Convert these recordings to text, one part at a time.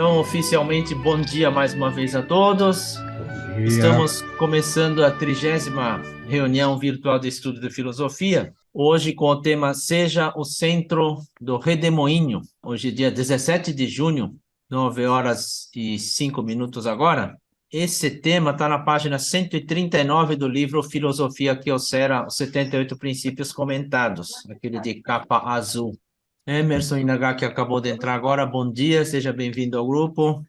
Então, oficialmente, bom dia mais uma vez a todos. Estamos começando a 30ª reunião virtual de estudo de filosofia, hoje com o tema Seja o Centro do Redemoinho. Hoje é dia 17 de junho, 9 horas e 5 minutos agora. Esse tema está na página 139 do livro Filosofia Kyocera, os 78 princípios comentados, aquele de capa azul. Emerson Inagaki acabou de entrar agora, bom dia, seja bem-vindo ao grupo.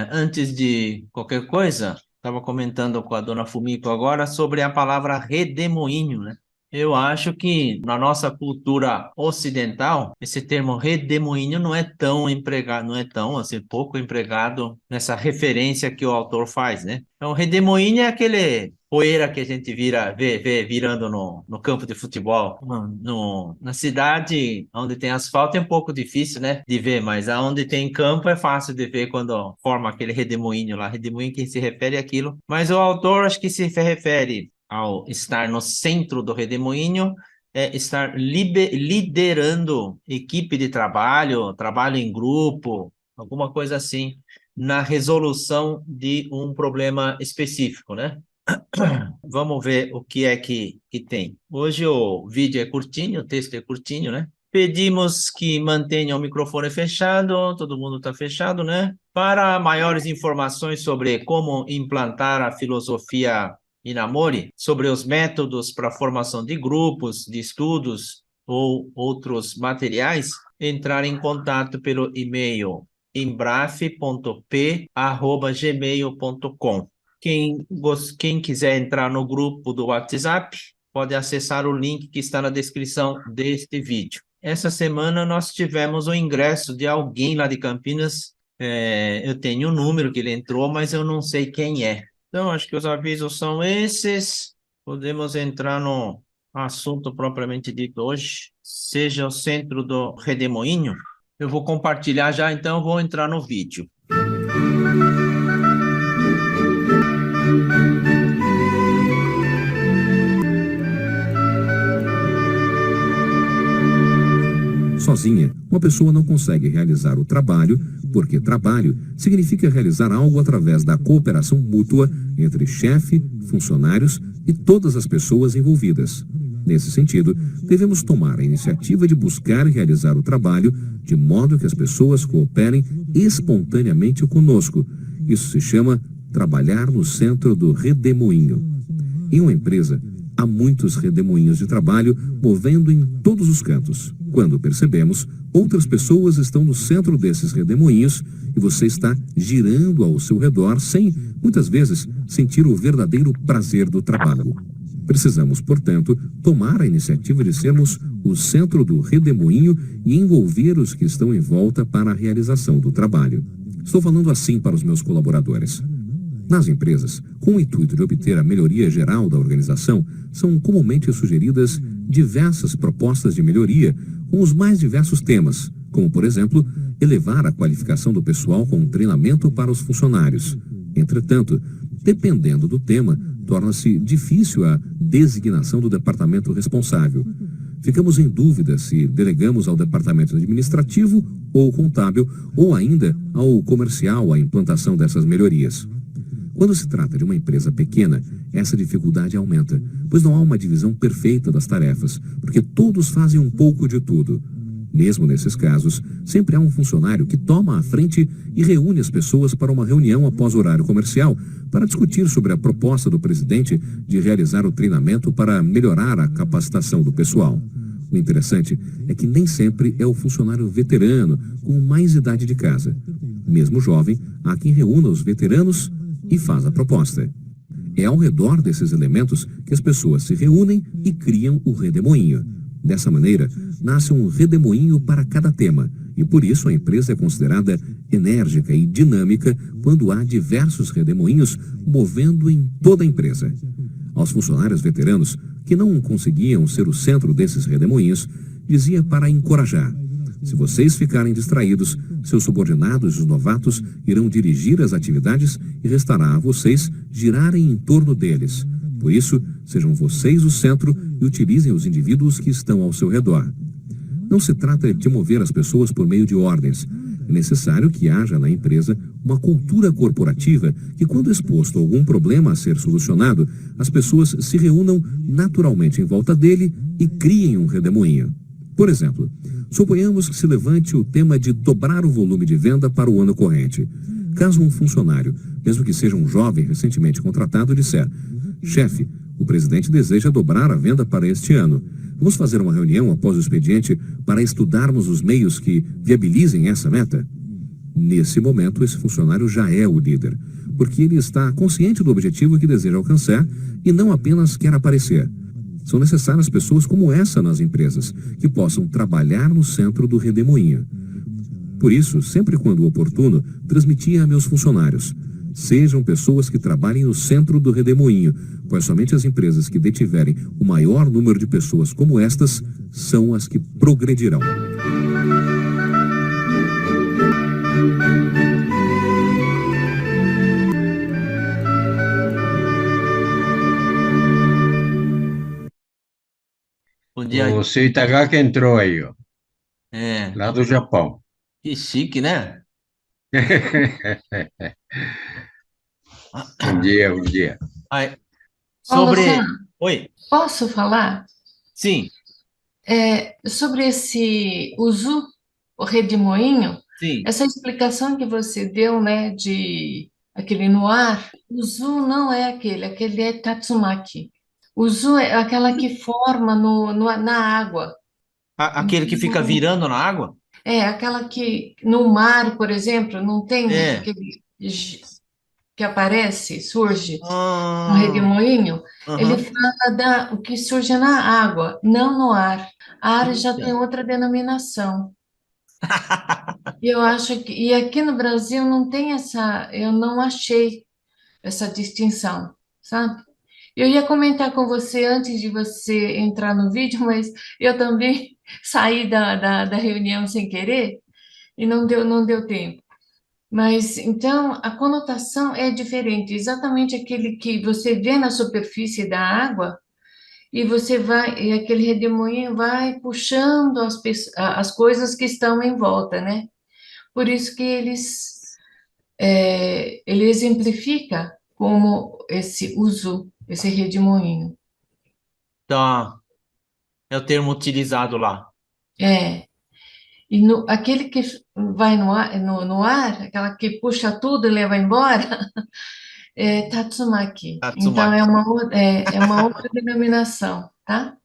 Antes de qualquer coisa, estava comentando com a dona Fumiko agora sobre a palavra redemoinho, né? Eu acho que na nossa cultura ocidental, esse termo redemoinho não é tão empregado, não é tão, assim, pouco empregado nessa referência que o autor faz, né? Então, redemoinho é aquele poeira que a gente vê virando no campo de futebol. Na cidade onde tem asfalto é um pouco difícil, né, de ver, mas aonde tem campo é fácil de ver quando forma aquele redemoinho lá. Redemoinho que se refere àquilo. Mas o autor acho que se refere ao estar no centro do redemoinho, é estar liderando equipe de trabalho, trabalho em grupo, alguma coisa assim, na resolução de um problema específico, né? Vamos ver o que é que tem. Hoje o vídeo é curtinho, o texto é curtinho, né? Pedimos que mantenha o microfone fechado, todo mundo está fechado, né? Para maiores informações sobre como implantar a filosofia Inamori, sobre os métodos para a formação de grupos, de estudos ou outros materiais, entrar em contato pelo e-mail embraf.p@gmail.com. Quem quiser entrar no grupo do WhatsApp, pode acessar o link que está na descrição deste vídeo. Essa semana nós tivemos o ingresso de alguém lá de Campinas. Eu tenho o número que ele entrou, mas eu não sei quem é. Então, acho que os avisos são esses. Podemos entrar no assunto propriamente dito hoje. Seja o centro do redemoinho. Eu vou compartilhar já, então vou entrar no vídeo. Sozinha, uma pessoa não consegue realizar o trabalho, porque trabalho significa realizar algo através da cooperação mútua entre chefe, funcionários e todas as pessoas envolvidas. Nesse sentido, devemos tomar a iniciativa de buscar realizar o trabalho de modo que as pessoas cooperem espontaneamente conosco. Isso se chama trabalhar no centro do redemoinho. Em uma empresa, há muitos redemoinhos de trabalho movendo em todos os cantos. Quando percebemos, outras pessoas estão no centro desses redemoinhos e você está girando ao seu redor sem, muitas vezes, sentir o verdadeiro prazer do trabalho. Precisamos, portanto, tomar a iniciativa de sermos o centro do redemoinho e envolver os que estão em volta para a realização do trabalho. Estou falando assim para os meus colaboradores. Nas empresas, com o intuito de obter a melhoria geral da organização, são comumente sugeridas diversas propostas de melhoria com os mais diversos temas, como, por exemplo, elevar a qualificação do pessoal com treinamento para os funcionários. Entretanto, dependendo do tema, torna-se difícil a designação do departamento responsável. Ficamos em dúvida se delegamos ao departamento administrativo ou contábil ou ainda ao comercial a implantação dessas melhorias. Quando se trata de uma empresa pequena, essa dificuldade aumenta, pois não há uma divisão perfeita das tarefas, porque todos fazem um pouco de tudo. Mesmo nesses casos, sempre há um funcionário que toma a frente e reúne as pessoas para uma reunião após o horário comercial para discutir sobre a proposta do presidente de realizar o treinamento para melhorar a capacitação do pessoal. O interessante é que nem sempre é o funcionário veterano com mais idade de casa. Mesmo jovem, há quem reúna os veteranos e faz a proposta. É ao redor desses elementos que as pessoas se reúnem e criam o redemoinho. Dessa maneira, nasce um redemoinho para cada tema, e por isso a empresa é considerada enérgica e dinâmica quando há diversos redemoinhos movendo em toda a empresa. Aos funcionários veteranos, que não conseguiam ser o centro desses redemoinhos, dizia para encorajar: se vocês ficarem distraídos, seus subordinados e os novatos irão dirigir as atividades e restará a vocês girarem em torno deles. Por isso, sejam vocês o centro e utilizem os indivíduos que estão ao seu redor. Não se trata de mover as pessoas por meio de ordens. É necessário que haja na empresa uma cultura corporativa que, quando exposto a algum problema a ser solucionado, as pessoas se reúnam naturalmente em volta dele e criem um redemoinho. Por exemplo, suponhamos que se levante o tema de dobrar o volume de venda para o ano corrente. Caso um funcionário, mesmo que seja um jovem recentemente contratado, disser: chefe, o presidente deseja dobrar a venda para este ano. Vamos fazer uma reunião após o expediente para estudarmos os meios que viabilizem essa meta? Nesse momento, esse funcionário já é o líder, porque ele está consciente do objetivo que deseja alcançar e não apenas quer aparecer. São necessárias pessoas como essa nas empresas, que possam trabalhar no centro do redemoinho. Por isso, sempre quando oportuno, transmitia a meus funcionários: sejam pessoas que trabalhem no centro do redemoinho, pois somente as empresas que detiverem o maior número de pessoas como estas são as que progredirão. Bom dia. O seu Itagá que entrou aí, ó, É, lá do Japão. que chique, né? Bom dia, bom dia. Aí, Paulo sobre... Sam, Oi, posso falar? sim, Sobre esse uso, o redemoinho, sim. essa explicação que você deu, né, de aquele no ar, o uso não é aquele é tatsumaki. O uso é aquela que forma na água. Aquele que fica virando na água? É aquela que no mar, por exemplo, não tem É. aquele que aparece, surge um Ah, redemoinho. Ele aham. fala o que surge na água, não no ar. Ar já Eita. tem outra denominação. E eu acho que, e aqui no Brasil não tem eu não achei essa distinção, sabe? Eu ia comentar com você antes de você entrar no vídeo, mas eu também saí da reunião sem querer e não deu tempo. Mas então a conotação é diferente, exatamente aquele que você vê na superfície da água e e aquele redemoinho vai puxando as coisas que estão em volta, né? Por isso que ele exemplifica como esse uso, esse redemoinho. Tá. É o termo utilizado lá. É, e aquele que vai no ar, aquela que puxa tudo e leva embora, é Tatsumaki. Então Tatsumaki. é uma outra denominação, tá?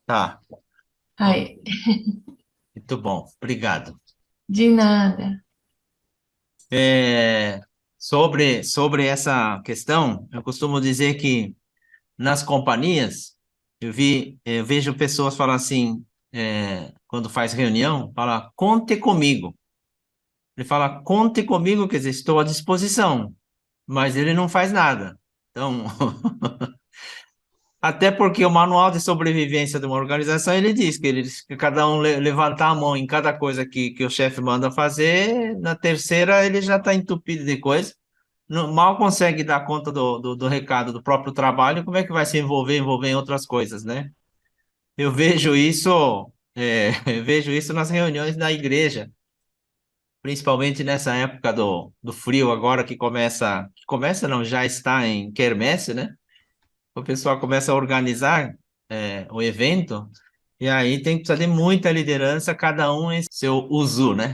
Tá. Ó, Aí, muito bom. Obrigado. de nada. Sobre essa questão, eu costumo dizer que nas companhias, eu vejo pessoas falar assim, quando faz reunião, fala, conte comigo. Ele fala, conte comigo, quer dizer, estou à disposição, mas ele não faz nada. Então, até porque o manual de sobrevivência de uma organização, ele diz que cada um levantar a mão em cada coisa que o chefe manda fazer, na terceira ele já está entupido de coisa, mal consegue dar conta do recado do próprio trabalho, como é que vai se envolver em outras coisas, né? Eu vejo isso, eu vejo isso nas reuniões da igreja, principalmente nessa época do frio agora que começa não, já está em quermesse, né? O pessoal começa a organizar o evento, e aí tem que precisar de muita liderança, cada um em seu uso, né?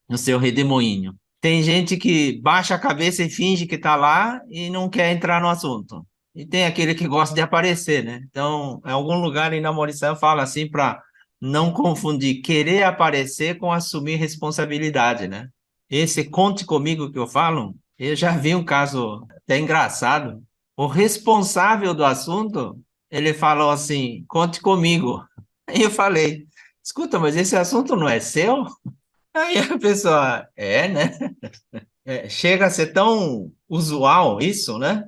No seu redemoinho. Tem gente que baixa a cabeça e finge que está lá e não quer entrar no assunto. E tem aquele que gosta de aparecer, né? Então, em algum lugar em Namorição fala assim para não confundir querer aparecer com assumir responsabilidade, né? Esse conte comigo que eu falo, eu já vi um caso até engraçado. O responsável do assunto, ele falou assim, conte comigo. Aí eu falei, escuta, mas esse assunto não é seu? Aí a pessoa, né? Chega a ser tão usual isso, né?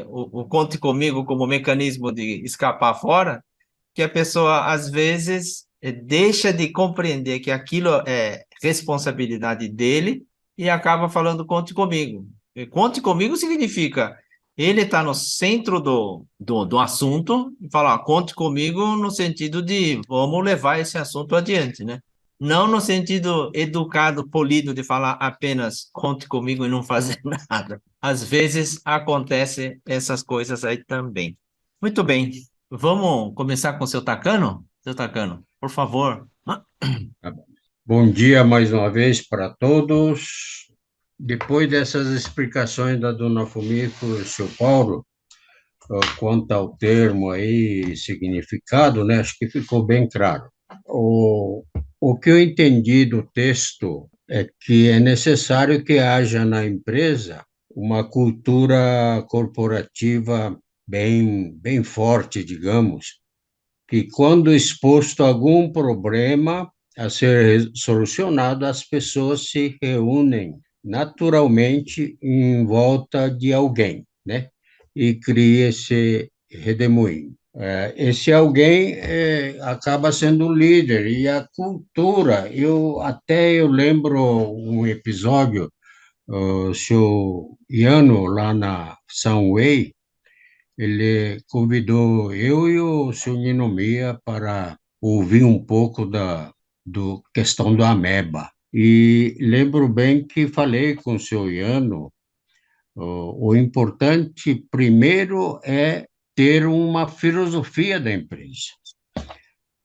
O conte comigo como mecanismo de escapar fora, que a pessoa, às vezes, deixa de compreender que aquilo é responsabilidade dele e acaba falando conte comigo. E conte comigo significa ele está no centro do assunto e fala, conte comigo no sentido de vamos levar esse assunto adiante, né? Não no sentido educado, polido de falar apenas conte comigo e não fazer nada. Às vezes acontece essas coisas aí também. Muito bem. Vamos começar com o seu Tacano? Seu Tacano, por favor. Tá bom. Bom dia mais uma vez para todos. Depois dessas explicações da dona Fumiko e do seu Paulo, quanto ao termo aí, significado, né, acho que ficou bem claro. O que eu entendi do texto é que é necessário que haja na empresa uma cultura corporativa bem forte, digamos, que quando exposto a algum problema a ser solucionado, as pessoas se reúnem naturalmente em volta de alguém, né? E cria esse redemoinho. Esse alguém acaba sendo o líder e a cultura. Eu lembro um episódio, o seu Iano lá na Sunway, ele convidou eu e o seu Nino Mia para ouvir um pouco do questão do ameba. E lembro bem que falei com o seu Iano, o importante primeiro é ter uma filosofia da empresa,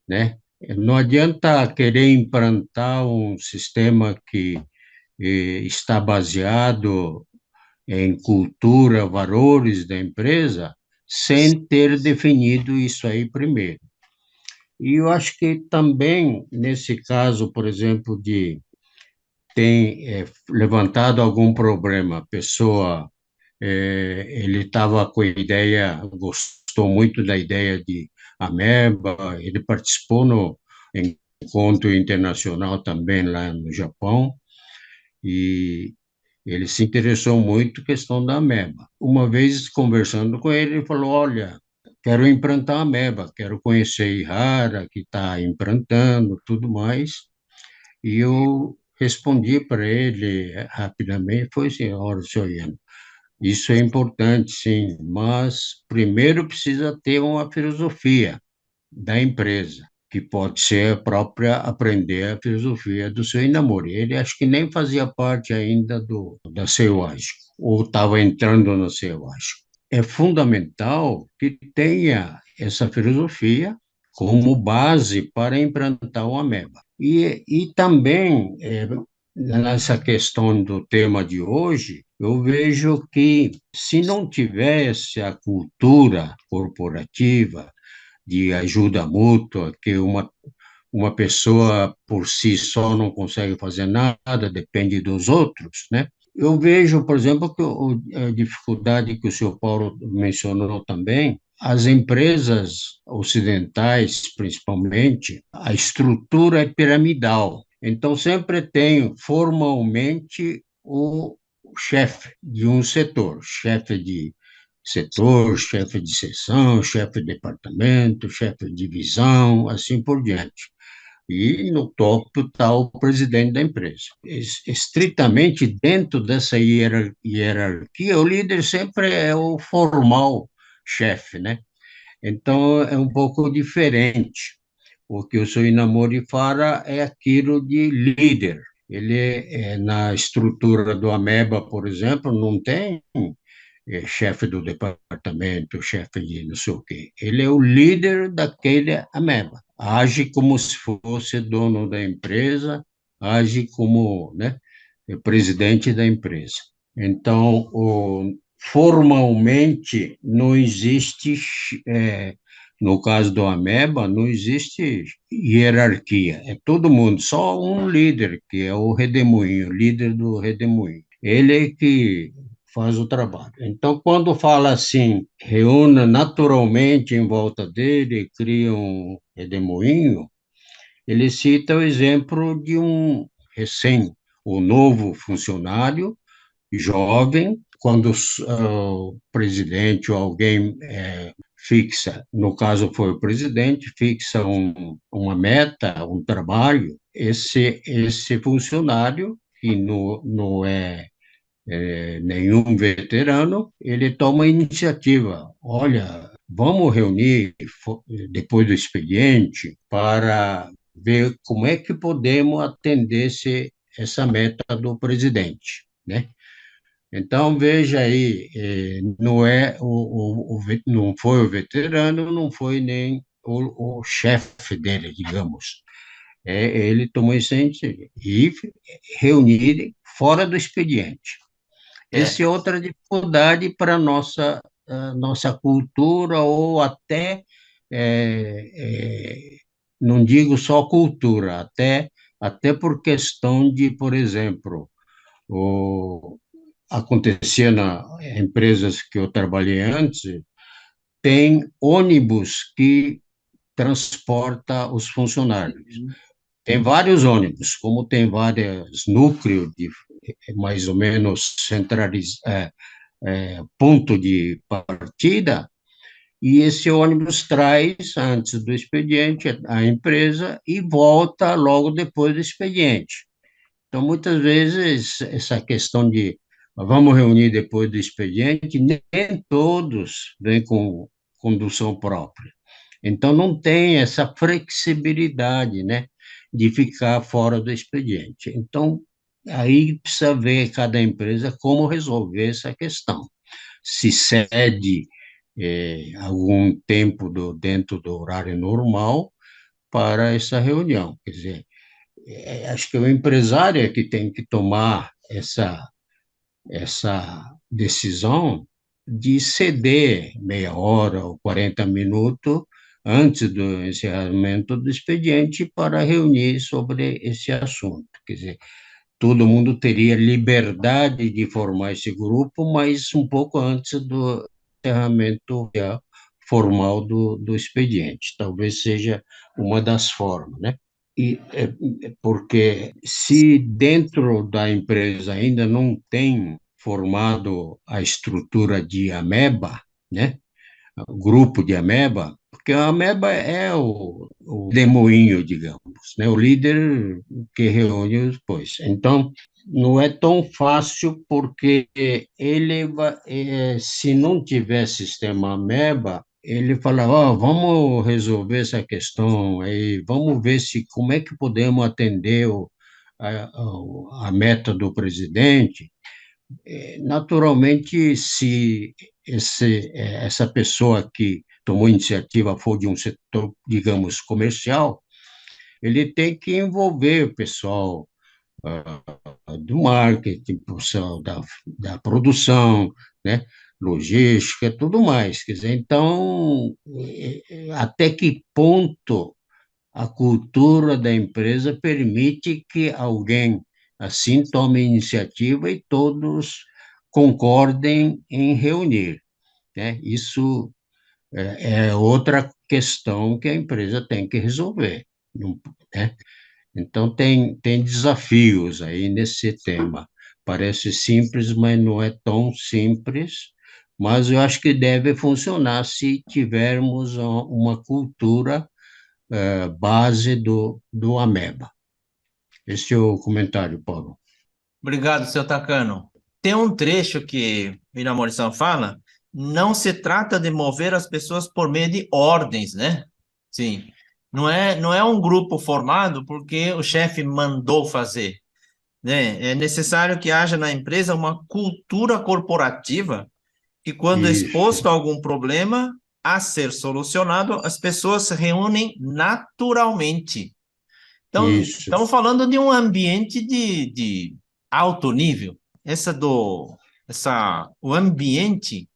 né? Não adianta querer implantar um sistema que está baseado em cultura, valores da empresa, sem ter definido isso aí primeiro. E eu acho que também, nesse caso, por exemplo, de tem levantado algum problema, a pessoa, ele estava com a ideia, gostou muito da ideia de ameba, ele participou no encontro internacional também lá no Japão, e ele se interessou muito com a questão da ameba. Uma vez conversando com ele, ele falou: Olha, quero implantar ameba, quero conhecer Ihara, que está implantando, tudo mais. E eu respondi para ele rapidamente: Foi assim, olha, senhor Ian, isso é importante, sim, mas primeiro precisa ter uma filosofia da empresa, que pode ser a própria aprender a filosofia do seu namoro. Ele acho que nem fazia parte ainda da CEUASC, ou estava entrando na CEUASC. É fundamental que tenha essa filosofia como base para implantar o AMEBA. E também, nessa questão do tema de hoje, eu vejo que se não tivesse a cultura corporativa, de ajuda mútua, que uma pessoa por si só não consegue fazer nada, depende dos outros, né? Eu vejo, por exemplo, que a dificuldade que o senhor Paulo mencionou também, as empresas ocidentais, principalmente, a estrutura é piramidal. Então, sempre tem formalmente o chefe de um setor, chefe de setor, chefe de seção, chefe de departamento, chefe de divisão, assim por diante. E no topo está o presidente da empresa. Estritamente dentro dessa hierarquia, o líder sempre é o formal chefe, né? Então é um pouco diferente. O que o seu Inamori fala é aquilo de líder. Ele na estrutura do Ameba, por exemplo, não tem chefe do departamento, chefe de não sei o quê. Ele é o líder daquele ameba. Age como se fosse dono da empresa, age como, né, presidente da empresa. Então, formalmente, não existe, no caso do ameba, não existe hierarquia. É todo mundo, só um líder, que é o redemoinho, líder do redemoinho. Ele é que faz o trabalho. Então, quando fala assim, reúna naturalmente em volta dele, cria um redemoinho, ele cita o exemplo de um o novo funcionário, jovem, quando o presidente ou alguém fixa, no caso foi o presidente, fixa uma meta, um trabalho, esse funcionário, que não é nenhum veterano, ele toma a iniciativa. Olha, vamos reunir depois do expediente para ver como é que podemos atender essa meta do presidente, né? Então, veja aí, não é não foi o veterano, não foi nem o chefe dele, digamos. Ele tomou iniciativa e reunir fora do expediente. É, Essa é outra dificuldade para a nossa cultura, ou até, é, é, não digo só cultura, até por questão de, por exemplo, o, acontecia nas empresas que eu trabalhei antes, tem ônibus que transporta os funcionários. uhum, Tem vários ônibus, como tem vários núcleos de mais ou menos ponto de partida, e esse ônibus traz antes do expediente a empresa e volta logo depois do expediente. Então, muitas vezes, essa questão de vamos reunir depois do expediente, nem todos vêm com condução própria. Então, não tem essa flexibilidade, né, de ficar fora do expediente. Então, aí precisa ver cada empresa como resolver essa questão. Se cede algum tempo dentro do horário normal para essa reunião. Quer dizer, acho que o empresário é que tem que tomar essa decisão de ceder meia hora ou 40 minutos antes do encerramento do expediente para reunir sobre esse assunto. Quer dizer, todo mundo teria liberdade de formar esse grupo, mas um pouco antes do encerramento formal do expediente. Talvez seja uma das formas, né? Porque se dentro da empresa ainda não tem formado a estrutura de ameba, né? O grupo de ameba, porque a ameba é o demoinho, digamos, né? O líder que reúne os depois. Então, não é tão fácil, porque se não tiver sistema ameba, ele fala, ó, vamos resolver essa questão aí, vamos ver como é que podemos atender a meta do presidente. Naturalmente, se essa pessoa que tomou iniciativa for de um setor, digamos, comercial, ele tem que envolver o pessoal do marketing, pessoal da produção, né? Logística, tudo mais. Quer dizer, então, até que ponto a cultura da empresa permite que alguém assim tome iniciativa e todos concordem em reunir, né? Isso é outra questão que a empresa tem que resolver, né? Então, tem desafios aí nesse tema. Parece simples, mas não é tão simples, mas eu acho que deve funcionar se tivermos uma cultura base do Ameba. Esse é o comentário, Paulo. obrigado, seu Tacano. Tem um trecho que Iramorizão fala, não se trata de mover as pessoas por meio de ordens, né? Sim. Não é um grupo formado porque o chefe mandou fazer, né? É necessário que haja na empresa uma cultura corporativa que, quando Isso, exposto a algum problema a ser solucionado, as pessoas se reúnem naturalmente. Então, isso, estamos falando de um ambiente de alto nível. O ambiente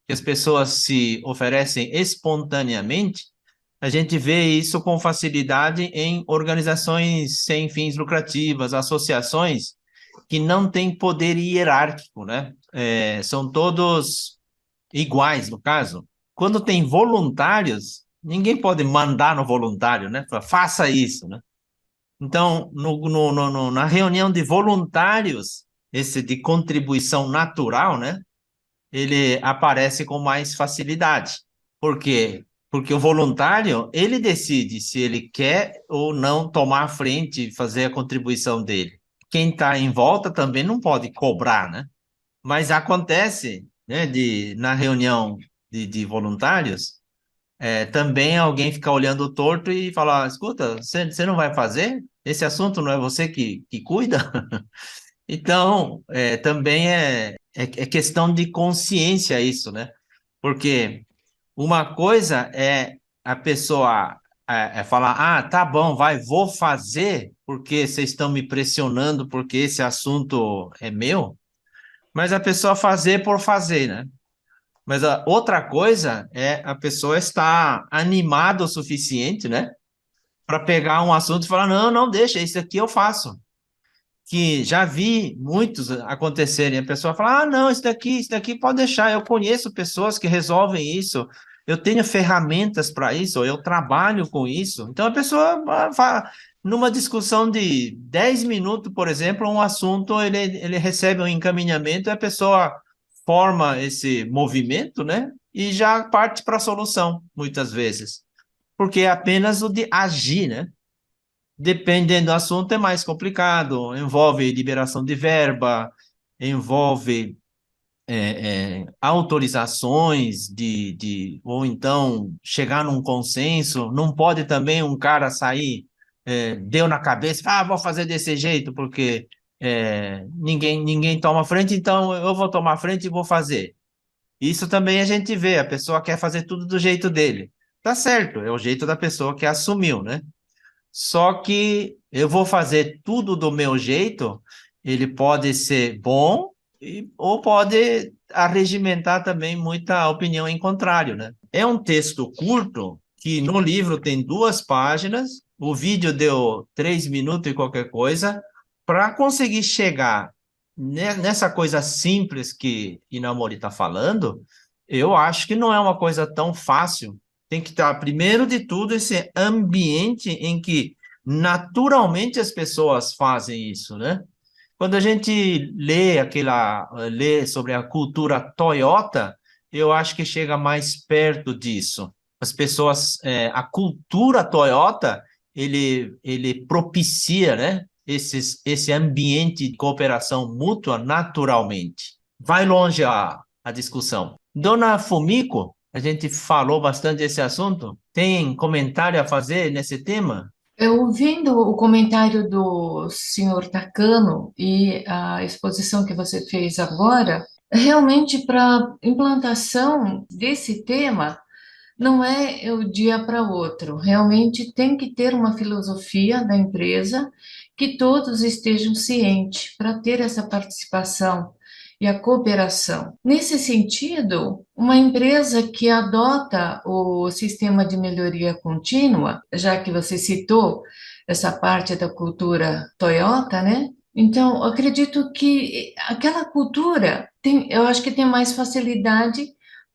que as pessoas se oferecem espontaneamente, a gente vê isso com facilidade em organizações sem fins lucrativas, associações que não têm poder hierárquico, né? São todos iguais, no caso. Quando tem voluntários, ninguém pode mandar no voluntário, né? Faça isso, né? Então, na reunião de voluntários, esse de contribuição natural, né? Ele aparece com mais facilidade. Por quê? Porque o voluntário, ele decide se ele quer ou não tomar a frente e fazer a contribuição dele. Quem está em volta também não pode cobrar, né? Mas acontece, né, na reunião de voluntários, também alguém fica olhando torto e fala, escuta, você não vai fazer? Esse assunto não é você que cuida? Então, também é questão de consciência isso, né? Porque uma coisa é a pessoa falar, ah, tá bom, vou fazer porque vocês estão me pressionando porque esse assunto é meu, mas a pessoa fazer por fazer, né? Mas a outra coisa é a pessoa estar animada o suficiente, né? Para pegar um assunto e falar, não, não, deixa, isso aqui eu faço. Que já vi muitos acontecerem. A pessoa fala: ah, não, isso daqui pode deixar. Eu conheço pessoas que resolvem isso. Eu tenho ferramentas para isso, ou eu trabalho com isso. Então a pessoa numa discussão de 10 minutos, por exemplo, um assunto, ele recebe um encaminhamento e a pessoa forma esse movimento, né? E já parte para a solução, muitas vezes. Porque é apenas o de agir, né? Dependendo do assunto, é mais complicado, envolve liberação de verba, envolve autorizações ou então chegar num consenso. Não pode também um cara sair, deu na cabeça, vou fazer desse jeito, porque ninguém toma frente, então eu vou tomar frente e vou fazer. Isso também a gente vê, a pessoa quer fazer tudo do jeito dele. Tá certo, é o jeito da pessoa que assumiu, né? Só que eu vou fazer tudo do meu jeito, ele pode ser bom ou pode arregimentar também muita opinião em contrário, né? É um texto curto que no livro tem 2 páginas, o vídeo deu 3 minutos e qualquer coisa, para conseguir chegar nessa coisa simples que Inamori está falando, eu acho que não é uma coisa tão fácil. Tem que estar, primeiro de tudo, esse ambiente em que naturalmente as pessoas fazem isso, né? Quando a gente lê sobre a cultura Toyota, eu acho que chega mais perto disso. As pessoas, a cultura Toyota, ele propicia, né? Esse ambiente de cooperação mútua naturalmente. Vai longe a discussão. Dona Fumiko, a gente falou bastante desse assunto. Tem comentário a fazer nesse tema? Ouvindo o comentário do senhor Takano e a exposição que você fez agora, realmente para implantação desse tema, não é o dia para outro. Realmente tem que ter uma filosofia da empresa que todos estejam cientes para ter essa participação e a cooperação. Nesse sentido, uma empresa que adota o sistema de melhoria contínua, já que você citou essa parte da cultura Toyota, né? Então, eu acredito que aquela cultura tem, eu acho que tem mais facilidade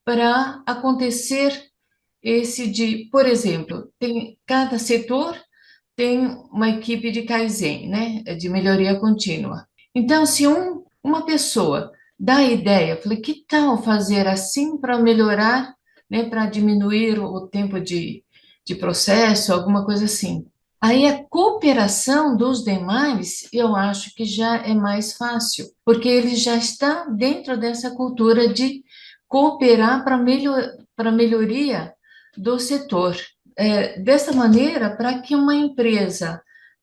para acontecer por exemplo, cada setor tem uma equipe de Kaizen, né, de melhoria contínua. Então, se uma pessoa dá a ideia, eu falei, que tal fazer assim para melhorar, né, para diminuir o tempo de processo, alguma coisa assim. Aí a cooperação dos demais, eu acho que já é mais fácil, porque ele já está dentro dessa cultura de cooperar para melhoria do setor. Dessa maneira, para que uma empresa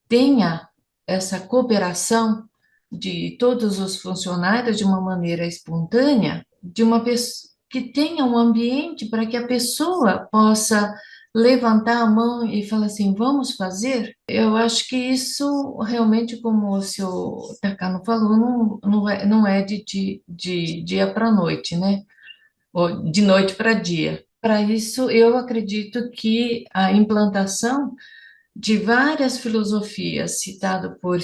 tenha essa cooperação de todos os funcionários de uma maneira espontânea, de uma pessoa que tenha um ambiente para que a pessoa possa levantar a mão e falar assim, vamos fazer? Eu acho que isso realmente, como o senhor Takano falou, não é de dia para noite, né? Ou de noite para dia. Para isso, eu acredito que a implantação de várias filosofias citado por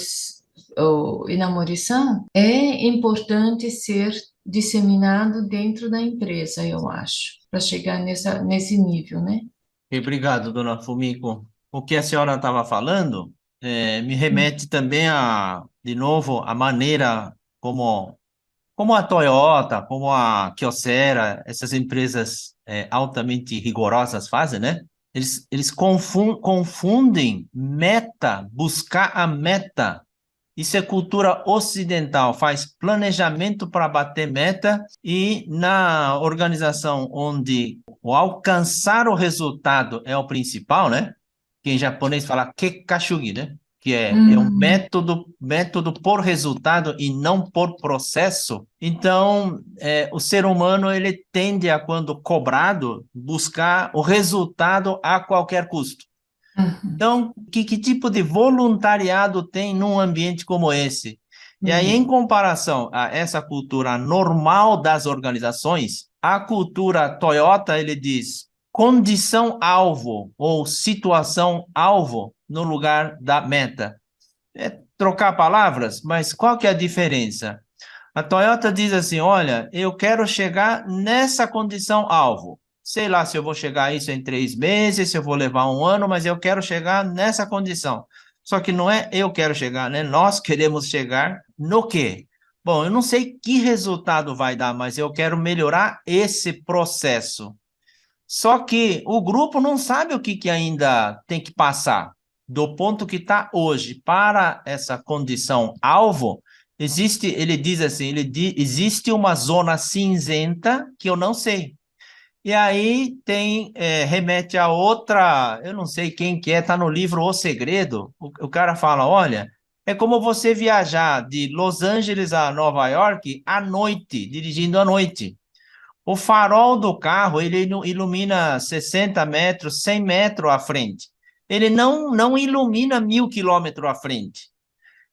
o Inamori-san é importante ser disseminado dentro da empresa, eu acho, para chegar nesse nível, né? Obrigado, dona Fumiko. O que a senhora estava falando me remete também de novo, a maneira como a Toyota, como a Kyocera, essas empresas altamente rigorosas fazem, né? Eles confundem meta, buscar a meta. Isso é cultura ocidental, faz planejamento para bater meta e na organização onde o alcançar o resultado é o principal, né? Que em japonês fala kekashugi, né? Que é um Hum, método por resultado e não por processo. Então, o ser humano ele tende a, quando cobrado, buscar o resultado a qualquer custo. uhum, Então, que tipo de voluntariado tem num ambiente como esse? E aí, em uhum, comparação a essa cultura normal das organizações, a cultura Toyota, ele diz condição-alvo ou situação-alvo no lugar da meta. É trocar palavras, mas qual que é a diferença? A Toyota diz assim: olha, eu quero chegar nessa condição-alvo. Sei lá se eu vou chegar a isso em 3 meses, se eu vou levar um ano, mas eu quero chegar nessa condição. Só que não é eu quero chegar, né? Nós queremos chegar no quê? Bom, eu não sei que resultado vai dar, mas eu quero melhorar esse processo. Só que o grupo não sabe o que ainda tem que passar. Do ponto que está hoje para essa condição alvo, existe, ele diz assim, existe uma zona cinzenta que eu não sei. E aí remete a outra, eu não sei quem que é, está no livro O Segredo. O cara fala, olha, é como você viajar de Los Angeles a Nova York à noite, dirigindo à noite. O farol do carro, ele ilumina 60 metros, 100 metros à frente. Ele não ilumina 1.000 quilômetros à frente.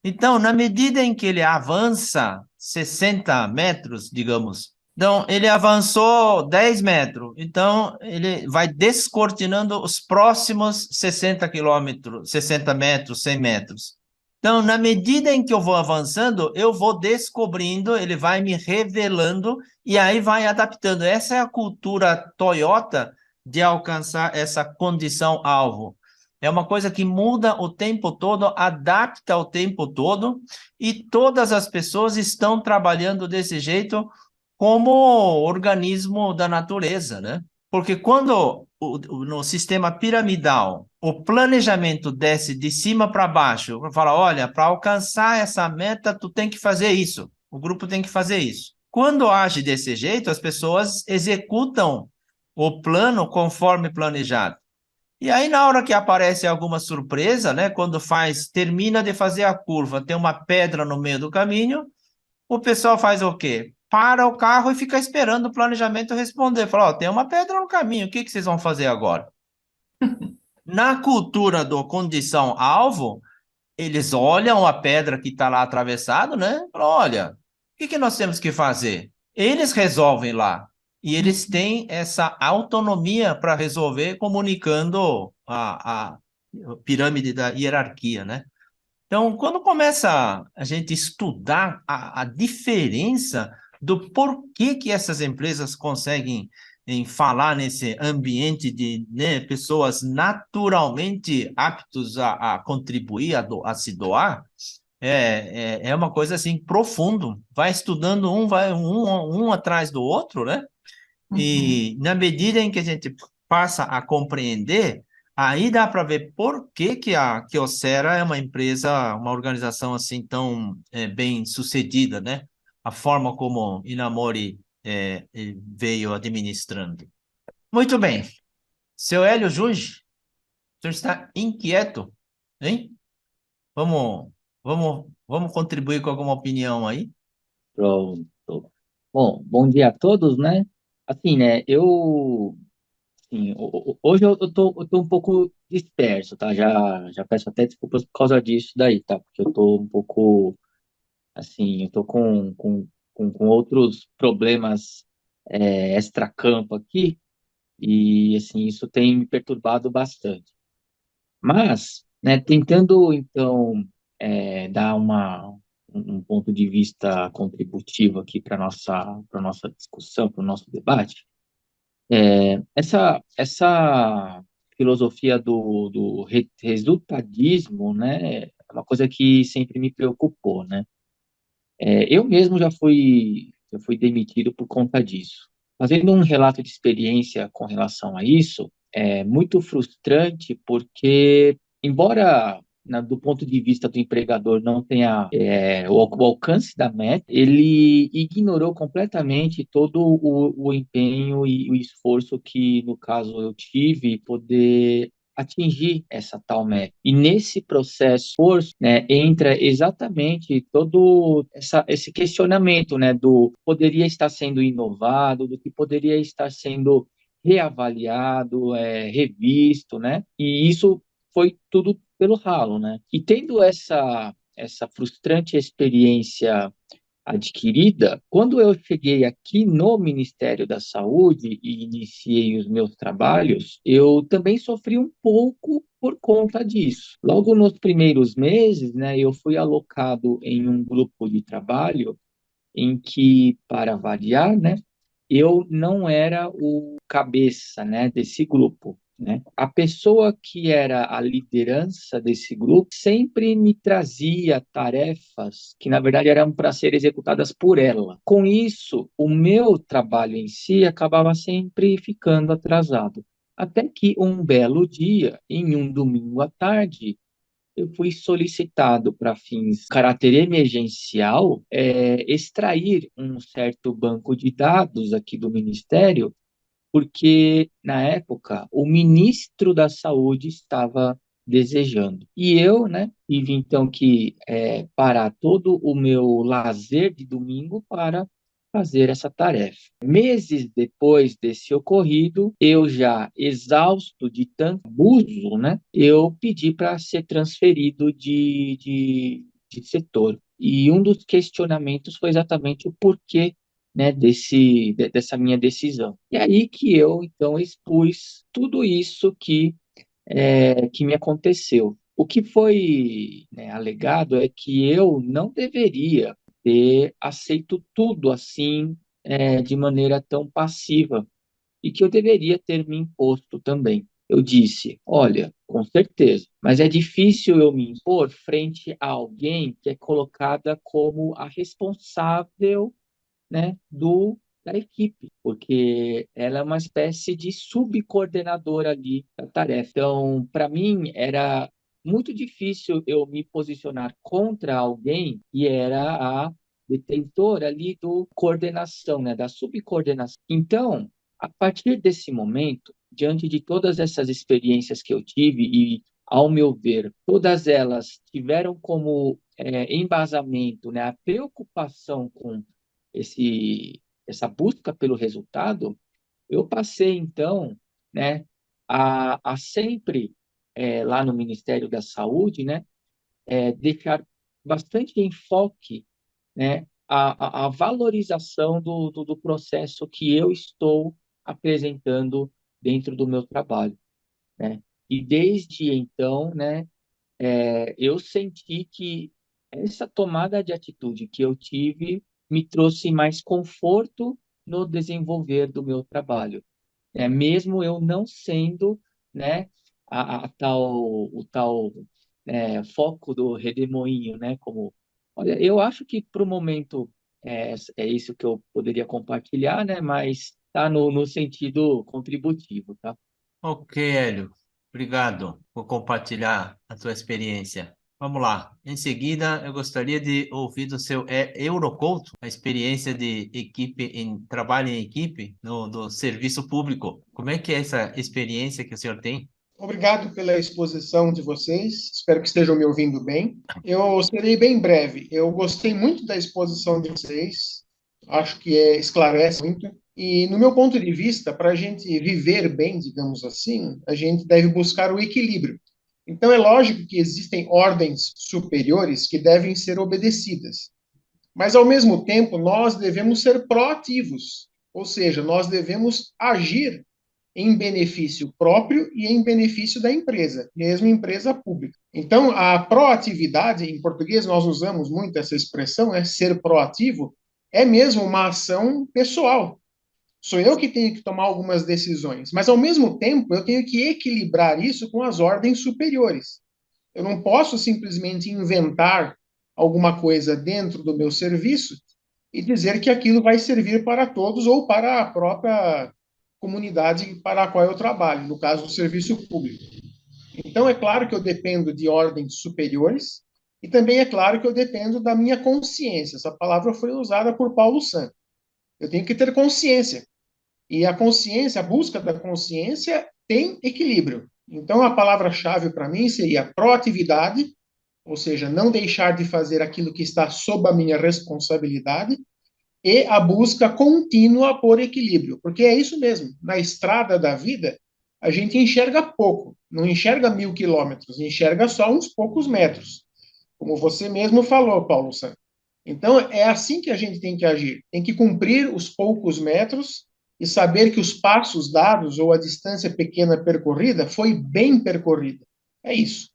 Então, na medida em que ele avança 60 metros, digamos, então ele avançou 10 metros, então ele vai descortinando os próximos 60 quilômetros, 60 metros, 100 metros. Então, na medida em que eu vou avançando, eu vou descobrindo, ele vai me revelando e aí vai adaptando. Essa é a cultura Toyota de alcançar essa condição-alvo. É uma coisa que muda o tempo todo, adapta o tempo todo, e todas as pessoas estão trabalhando desse jeito como organismo da natureza, né? Porque quando no sistema piramidal o planejamento desce de cima para baixo, fala, olha, para alcançar essa meta, tu tem que fazer isso, o grupo tem que fazer isso. Quando age desse jeito, as pessoas executam o plano conforme planejado. E aí, na hora que aparece alguma surpresa, né? Quando termina de fazer a curva, tem uma pedra no meio do caminho, o pessoal faz o quê? Para o carro e fica esperando o planejamento responder. Fala, ó, tem uma pedra no caminho, o que vocês vão fazer agora? Na cultura do condição-alvo, eles olham a pedra que está lá atravessado, né? Falam, olha, o que nós temos que fazer? Eles resolvem lá. E eles uhum. têm essa autonomia para resolver, comunicando a pirâmide da hierarquia, né? Então, quando começa a gente estudar a diferença do porquê que essas empresas conseguem falar nesse ambiente de, né, pessoas naturalmente aptos a contribuir, a se doar, é uma coisa assim profundo. Vai estudando vai um atrás do outro, né? Uhum. E na medida em que a gente passa a compreender, aí dá para ver por que que a Kyocera é uma empresa, uma organização assim tão bem sucedida, né? A forma como Inamori veio administrando. Muito bem. Seu Hélio Junge, o senhor está inquieto, hein? Vamos, vamos contribuir com alguma opinião aí? Pronto. Bom, bom dia a todos, né? Assim, né, assim, hoje eu tô um pouco disperso, tá? Já peço até desculpas por causa disso daí, tá? Porque eu tô um pouco, assim, eu tô com outros problemas extracampo aqui e, assim, isso tem me perturbado bastante. Mas, né, tentando, então, dar um ponto de vista contributivo aqui para nossa discussão, para o nosso debate, essa filosofia do resultadismo, né, é uma coisa que sempre me preocupou, né? Eu mesmo já fui demitido por conta disso. Fazendo um relato de experiência com relação a isso, é muito frustrante porque, embora do ponto de vista do empregador, não tenha o alcance da meta, ele ignorou completamente todo o empenho e o esforço que, no caso, eu tive poder atingir essa tal meta. E nesse processo, né, entra exatamente todo esse questionamento, né, do poderia estar sendo inovado, do que poderia estar sendo reavaliado, revisto, né? E isso foi tudo pelo ralo, né? E tendo essa frustrante experiência adquirida, quando eu cheguei aqui no Ministério da Saúde e iniciei os meus trabalhos, eu também sofri um pouco por conta disso. Logo nos primeiros meses, né, eu fui alocado em um grupo de trabalho em que, para variar, né, eu não era o cabeça, né, desse grupo, né? A pessoa que era a liderança desse grupo sempre me trazia tarefas que, na verdade, eram para ser executadas por ela. Com isso, o meu trabalho em si acabava sempre ficando atrasado. Até que um belo dia, em um domingo à tarde, eu fui solicitado para fins de caráter emergencial, extrair um certo banco de dados aqui do Ministério, porque, na época, o ministro da Saúde estava desejando. E eu, né, tive então que parar todo o meu lazer de domingo para fazer essa tarefa. Meses depois desse ocorrido, eu já exausto de tanto abuso, né, eu pedi para ser transferido de setor. E um dos questionamentos foi exatamente o porquê, né, dessa minha decisão. E aí que eu, então, expus tudo isso que me aconteceu. O que foi, né, alegado é que eu não deveria ter aceito tudo assim, de maneira tão passiva, e que eu deveria ter me imposto também. Eu disse, olha, com certeza, mas é difícil eu me impor frente a alguém que é colocada como a responsável, né, da equipe, porque ela é uma espécie de subcoordenadora ali da tarefa. Então, para mim, era muito difícil eu me posicionar contra alguém que era a detentora ali do coordenação, né, da subcoordenação. Então, a partir desse momento, diante de todas essas experiências que eu tive e, ao meu ver, todas elas tiveram como embasamento, né, a preocupação com essa busca pelo resultado, eu passei, então, né, a sempre, lá no Ministério da Saúde, né, deixar bastante enfoque, né, a valorização do processo que eu estou apresentando dentro do meu trabalho, né? E desde então, né, eu senti que essa tomada de atitude que eu tive me trouxe mais conforto no desenvolver do meu trabalho, mesmo eu não sendo, né, o tal foco do redemoinho, né, como, olha, eu acho que para o momento é isso que eu poderia compartilhar, né, mas está no sentido contributivo, tá? Ok, Hélio. Obrigado por compartilhar a tua experiência. Vamos lá. Em seguida, eu gostaria de ouvir do seu Eurocouto, a experiência de equipe em trabalho em equipe do serviço público. Como é que é essa experiência que o senhor tem? Obrigado pela exposição de vocês. Espero que estejam me ouvindo bem. Eu serei bem breve. Eu gostei muito da exposição de vocês. Acho que esclarece muito. E, no meu ponto de vista, para a gente viver bem, digamos assim, a gente deve buscar o equilíbrio. Então, é lógico que existem ordens superiores que devem ser obedecidas. Mas, ao mesmo tempo, nós devemos ser proativos. Ou seja, nós devemos agir em benefício próprio e em benefício da empresa, mesmo empresa pública. Então, a proatividade, em português nós usamos muito essa expressão, ser proativo, é mesmo uma ação pessoal. Sou eu que tenho que tomar algumas decisões, mas ao mesmo tempo eu tenho que equilibrar isso com as ordens superiores. Eu não posso simplesmente inventar alguma coisa dentro do meu serviço e dizer que aquilo vai servir para todos ou para a própria comunidade para a qual eu trabalho, no caso do serviço público. Então, é claro que eu dependo de ordens superiores e também é claro que eu dependo da minha consciência. Essa palavra foi usada por Paulo Santos. Eu tenho que ter consciência. E a consciência, a busca da consciência tem equilíbrio. Então, a palavra-chave para mim seria proatividade, ou seja, não deixar de fazer aquilo que está sob a minha responsabilidade, e a busca contínua por equilíbrio, porque é isso mesmo. Na estrada da vida, a gente enxerga pouco, não enxerga 1.000 quilômetros, enxerga só uns poucos metros, como você mesmo falou, Paulo Santos. Então, é assim que a gente tem que agir. Tem que cumprir os poucos metros e saber que os passos dados ou a distância pequena percorrida foi bem percorrida. É isso.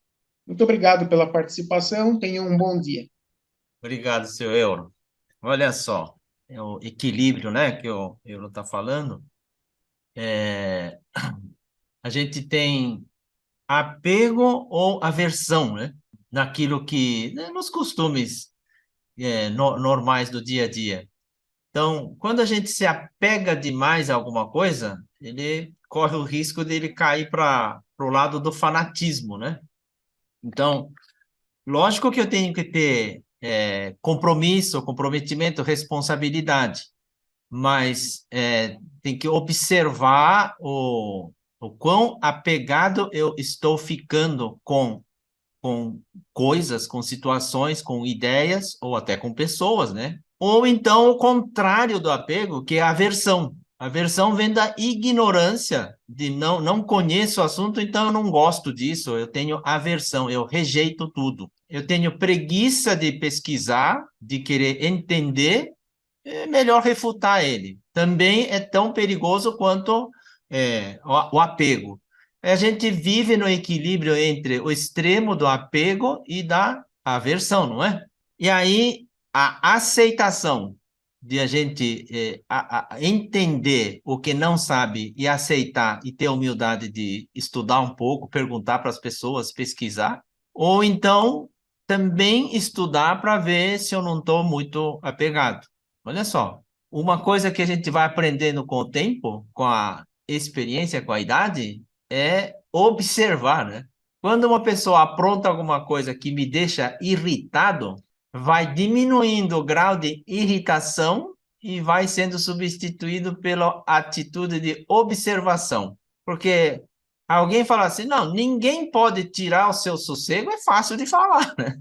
Muito obrigado pela participação. Tenham um bom dia. Obrigado, seu Euro. Olha só, é o equilíbrio, né, que o Euro está falando. É, a gente tem apego ou aversão, né, naquilo que, né, nos costumes normais do dia a dia. Então, quando a gente se apega demais a alguma coisa, ele corre o risco de ele cair para o lado do fanatismo, né? Então, lógico que eu tenho que ter compromisso, comprometimento, responsabilidade, mas tem que observar o quão apegado eu estou ficando com coisas, com situações, com ideias ou até com pessoas, né? Ou então o contrário do apego, que é a aversão. A aversão vem da ignorância, de não conheço o assunto, então eu não gosto disso, eu tenho aversão, eu rejeito tudo. Eu tenho preguiça de pesquisar, de querer entender, é melhor refutar ele. Também é tão perigoso quanto o apego. A gente vive no equilíbrio entre o extremo do apego e da aversão, não é? E aí, a aceitação de a gente entender o que não sabe e aceitar e ter a humildade de estudar um pouco, perguntar para as pessoas, pesquisar, ou então também estudar para ver se eu não estou muito apegado. Olha só, uma coisa que a gente vai aprendendo com o tempo, com a experiência, com a idade, é observar, né? Quando uma pessoa apronta alguma coisa que me deixa irritado, vai diminuindo o grau de irritação e vai sendo substituído pela atitude de observação. Porque alguém fala assim, não, ninguém pode tirar o seu sossego, é fácil de falar, né?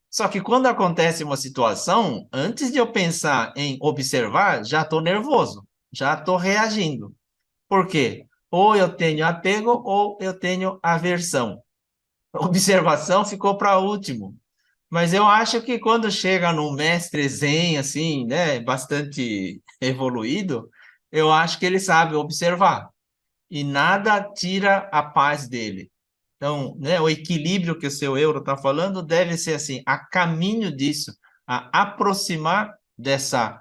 Só que quando acontece uma situação, antes de eu pensar em observar, já estou nervoso, já estou reagindo. Por quê? Ou eu tenho apego ou eu tenho aversão. Observação ficou para último. Mas eu acho que quando chega num mestre zen, assim, né, bastante evoluído, eu acho que ele sabe observar. E nada tira a paz dele. Então, né, o equilíbrio que o seu euro está falando deve ser assim, a caminho disso, a aproximar dessa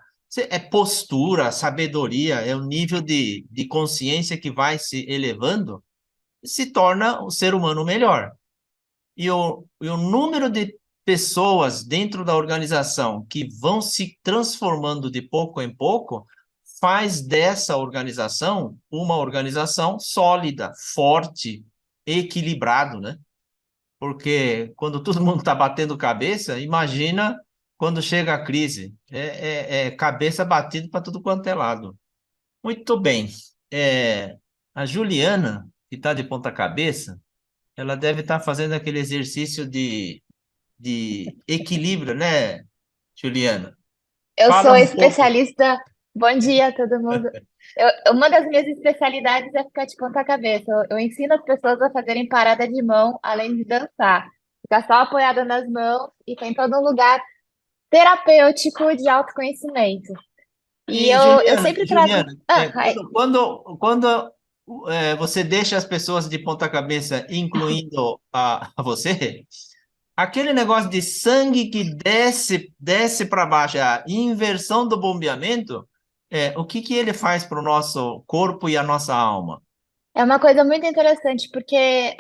postura, sabedoria, é o nível de consciência que vai se elevando, se torna o ser humano melhor. E o número de pessoas dentro da organização que vão se transformando de pouco em pouco faz dessa organização uma organização sólida, forte, equilibrado, né? Porque quando todo mundo está batendo cabeça, imagina quando chega a crise. É cabeça batida para tudo quanto é lado. Muito bem. A Juliana, que está de ponta cabeça, ela deve estar fazendo aquele exercício de equilíbrio, né, Juliana? Eu Fala sou um pouco. especialista. Bom dia, todo mundo. Uma das minhas especialidades é ficar de ponta cabeça. Eu ensino as pessoas a fazerem parada de mão, além de dançar. Ficar só apoiada nas mãos e tem todo um lugar terapêutico de autoconhecimento. E E eu Juliana, sempre trago. Juliana, Ah, ai. quando você deixa as pessoas de ponta cabeça, incluindo a você, aquele negócio de sangue que desce para baixo, a inversão do bombeamento, o que ele faz para o nosso corpo e a nossa alma? É uma coisa muito interessante, porque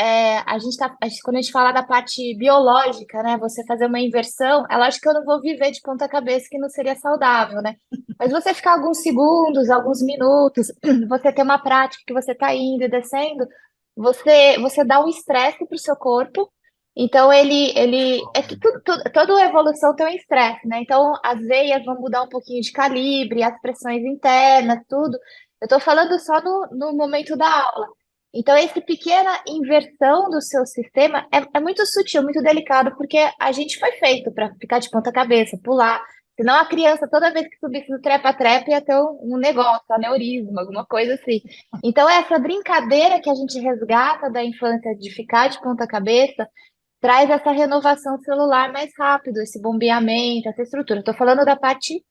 quando a gente fala da parte biológica, né? Você fazer uma inversão, é lógico que eu não vou viver de ponta cabeça, que não seria saudável, né? Mas você ficar alguns segundos, alguns minutos, você ter uma prática que você está indo e descendo, você dá um estresse para o seu corpo. Então, é que toda evolução tem um estresse, né? Então, as veias vão mudar um pouquinho de calibre, as pressões internas, tudo. Eu estou falando só no momento da aula. Então, essa pequena inversão do seu sistema é muito sutil, muito delicado, porque a gente foi feito para ficar de ponta cabeça, pular. Senão a criança, toda vez que subisse no trepa-trepa, ia ter um negócio, um aneurisma, alguma coisa assim. Então, essa brincadeira que a gente resgata da infância de ficar de ponta cabeça traz essa renovação celular mais rápido, esse bombeamento, essa estrutura. Estou falando da parte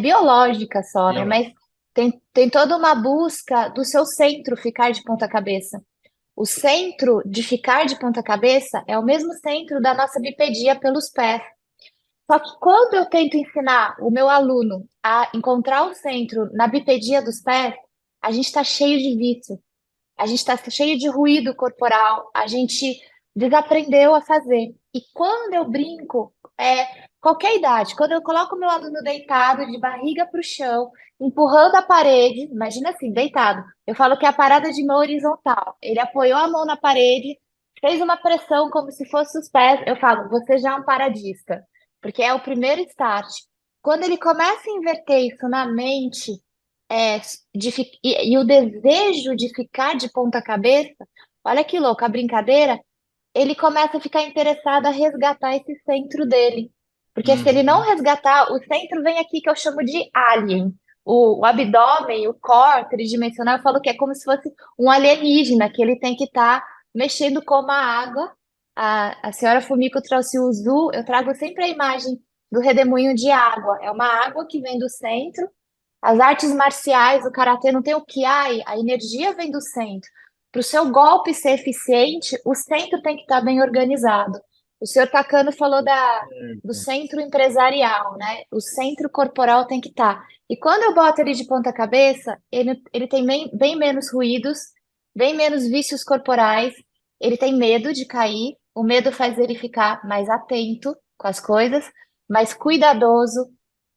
biológica só, né? Mas Biológico. tem toda uma busca do seu centro ficar de ponta cabeça. O centro de ficar de ponta cabeça é o mesmo centro da nossa bipedia pelos pés. Só que quando eu tento ensinar o meu aluno a encontrar o centro na bipedia dos pés, a gente está cheio de vício, a gente está cheio de ruído corporal, a gente desaprendeu a fazer. E quando eu brinco, qualquer idade, quando eu coloco o meu aluno deitado, de barriga para o chão, empurrando a parede, imagina assim, deitado, eu falo que é a parada de mão horizontal. Ele apoiou a mão na parede, fez uma pressão como se fosse os pés, eu falo, você já é um paradista, porque é o primeiro start. Quando ele começa a inverter isso na mente, é, e o desejo de ficar de ponta cabeça, olha que louco, a brincadeira, ele começa a ficar interessado a resgatar esse centro dele. Porque se ele não Uhum. resgatar, o centro vem aqui que eu chamo de alien. O abdômen, o core tridimensional, eu falo que é como se fosse um alienígena, que ele tem que estar mexendo como a água. A senhora Fumiko trouxe o Zu, eu trago sempre a imagem do redemoinho de água. É uma água que vem do centro. As artes marciais, o karatê não tem o kiai, a energia vem do centro. Para o seu golpe ser eficiente, o centro tem que estar bem organizado. O senhor Takano falou do centro empresarial, né? O centro corporal tem que estar. E quando eu boto ele de ponta cabeça, ele tem bem menos ruídos, bem menos vícios corporais, ele tem medo de cair, o medo faz ele ficar mais atento com as coisas, mais cuidadoso,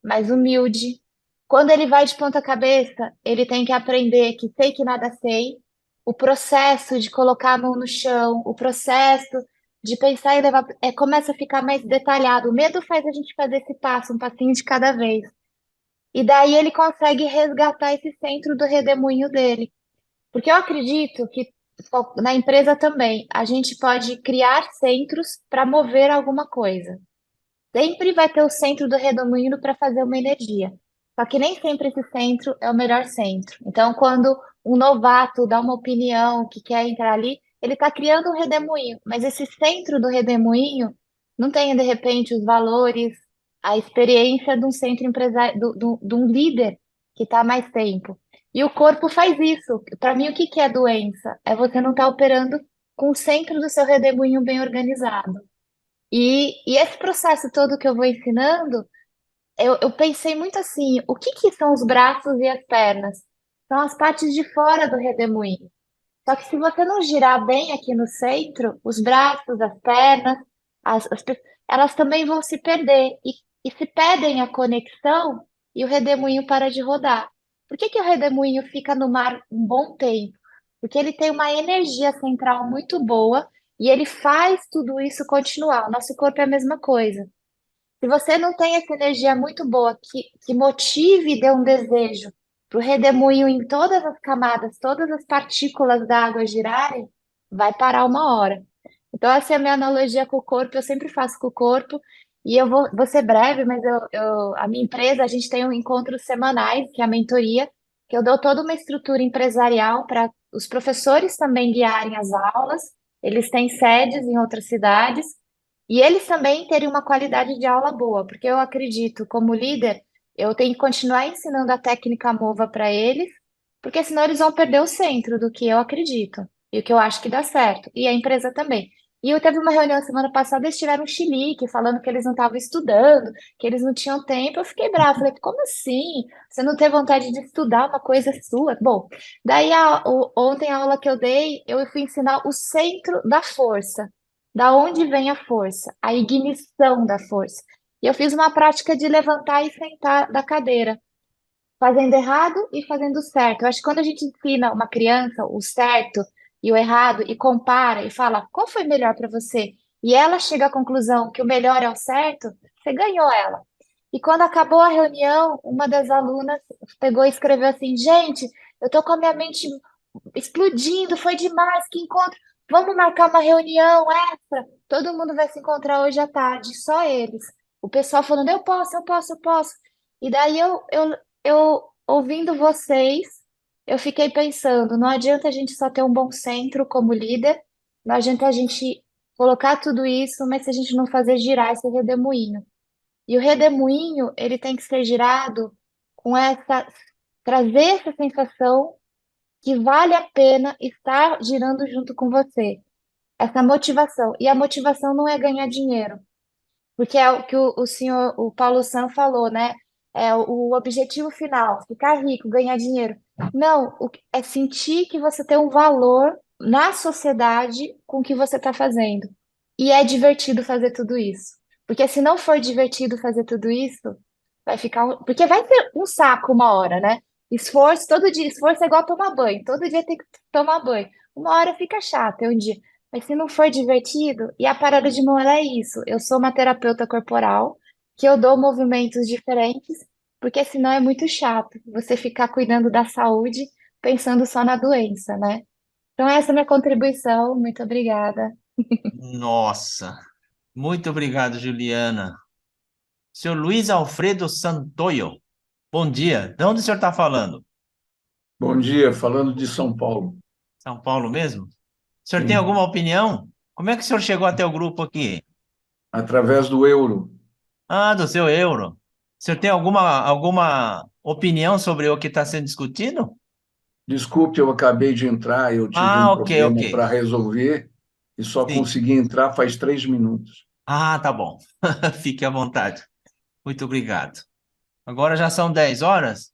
mais humilde. Quando ele vai de ponta cabeça, ele tem que aprender que sei que nada sei, o processo de colocar a mão no chão, o processo de pensar e levar, começa a ficar mais detalhado. O medo faz a gente fazer esse passo, um passinho de cada vez. E daí ele consegue resgatar esse centro do redemoinho dele. Porque eu acredito que na empresa também a gente pode criar centros para mover alguma coisa. Sempre vai ter o centro do redemoinho para fazer uma energia. Só que nem sempre esse centro é o melhor centro. Então, quando um novato dá uma opinião que quer entrar ali, ele está criando um redemoinho. Mas esse centro do redemoinho não tem, de repente, os valores, a experiência de um centro empresário, de um líder que está há mais tempo. E o corpo faz isso. Para mim, o que que é doença? É você não estar operando com o centro do seu redemoinho bem organizado. E esse processo todo que eu vou ensinando, eu pensei muito assim, o que que são os braços e as pernas? São as partes de fora do redemoinho. Só que se você não girar bem aqui no centro, os braços, as pernas, elas também vão se perder. E se perdem a conexão e o redemoinho para de rodar. Por que que o redemoinho fica no mar um bom tempo? Porque ele tem uma energia central muito boa e ele faz tudo isso continuar. O nosso corpo é a mesma coisa. Se você não tem essa energia muito boa que motive e dê um desejo para o redemoinho em todas as camadas, todas as partículas da água girarem, vai parar uma hora. Então, essa é a minha analogia com o corpo, eu sempre faço com o corpo, e vou ser breve, mas a minha empresa, a gente tem um encontros semanais, que é a mentoria, que eu dou toda uma estrutura empresarial para os professores também guiarem as aulas, eles têm sedes em outras cidades, e eles também terem uma qualidade de aula boa, porque eu acredito, como líder, eu tenho que continuar ensinando a técnica MOVA para eles, porque senão eles vão perder o centro do que eu acredito e o que eu acho que dá certo, e a empresa também. E eu teve uma reunião semana passada, eles tiveram um chilique, falando que eles não estavam estudando, que eles não tinham tempo. Eu fiquei brava, falei, como assim? Você não tem vontade de estudar uma coisa sua? Bom, daí ontem a aula que eu dei, eu fui ensinar o centro da força. Da onde vem a força? A ignição da força. E eu fiz uma prática de levantar e sentar da cadeira, fazendo errado e fazendo certo. Eu acho que quando a gente ensina uma criança o certo, e o errado e compara e fala qual foi melhor para você, e ela chega à conclusão que o melhor é o certo, você ganhou ela. E quando acabou a reunião, uma das alunas pegou e escreveu assim: gente, eu tô com a minha mente explodindo, foi demais, que encontro. Vamos marcar uma reunião extra. Todo mundo vai se encontrar hoje à tarde, só eles. O pessoal falando, eu posso, eu posso, eu posso. E daí eu ouvindo vocês, eu fiquei pensando, não adianta a gente só ter um bom centro como líder, não adianta a gente colocar tudo isso, mas se a gente não fazer girar esse redemoinho. E o redemoinho, ele tem que ser girado com trazer essa sensação que vale a pena estar girando junto com você. Essa motivação. E a motivação não é ganhar dinheiro, porque é o que o senhor, o Paulo Sam falou, né? É o objetivo final, ficar rico, ganhar dinheiro. Não, é sentir que você tem um valor na sociedade com o que você está fazendo. E é divertido fazer tudo isso. Porque se não for divertido fazer tudo isso, vai ficar. Porque vai ser um saco uma hora, né? Esforço, todo dia. Esforço é igual tomar banho. Todo dia tem que tomar banho. Uma hora fica chato, é um dia. Mas se não for divertido, e a parada de mão, ela é isso. Eu sou uma terapeuta corporal, que eu dou movimentos diferentes, porque senão é muito chato você ficar cuidando da saúde, pensando só na doença, né? Então, essa é a minha contribuição. Muito obrigada. Nossa, muito obrigado, Juliana. Senhor Luiz Alfredo Santoyo, bom dia. De onde o senhor está falando? Bom dia, falando de São Paulo. São Paulo mesmo? O senhor tem Sim, alguma opinião? Como é que o senhor chegou até o grupo aqui? através do euro. Ah, do seu euro. O senhor tem alguma opinião sobre o que está sendo discutido? Desculpe, eu acabei de entrar, eu tive um Ah, ok, ok. problema para resolver e só Sim. consegui entrar faz 3 minutos. Ah, tá bom. Fique à vontade. Muito obrigado. Agora já são 10 horas.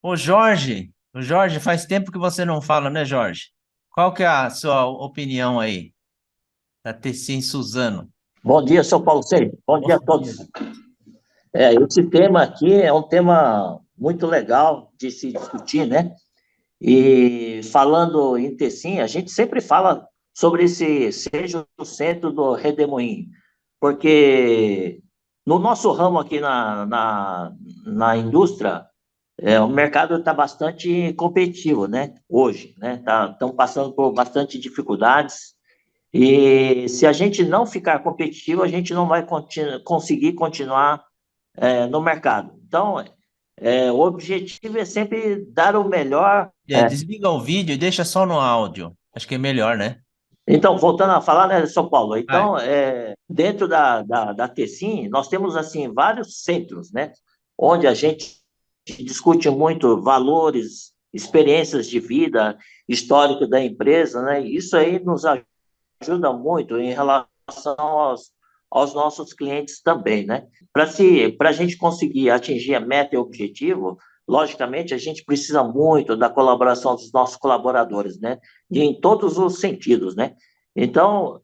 Ô Jorge, faz tempo que você não fala, né, Jorge? Qual que é a sua opinião aí da Tessim Suzano? Bom dia, São Paulo Sei. Bom dia a todos. Esse tema aqui é um tema muito legal de se discutir, né? E falando em Tessim, a gente sempre fala sobre esse seja o centro do redemoinho, porque no nosso ramo aqui na indústria, o mercado está bastante competitivo, né? Hoje, né? Estão passando por bastante dificuldades e se a gente não ficar competitivo, a gente não vai conseguir continuar no mercado. Então, o objetivo é sempre dar o melhor. Desliga o vídeo e deixa só no áudio. Acho que é melhor, né? Então, voltando a falar, né, São Paulo, Vai. então, dentro da Tessim, nós temos, assim, vários centros, né, onde a gente discute muito valores, experiências de vida, histórico da empresa, né, e isso aí nos ajuda muito em relação aos nossos clientes também, né? Para a gente conseguir atingir a meta e objetivo, logicamente, a gente precisa muito da colaboração dos nossos colaboradores, né? E em todos os sentidos, né? Então,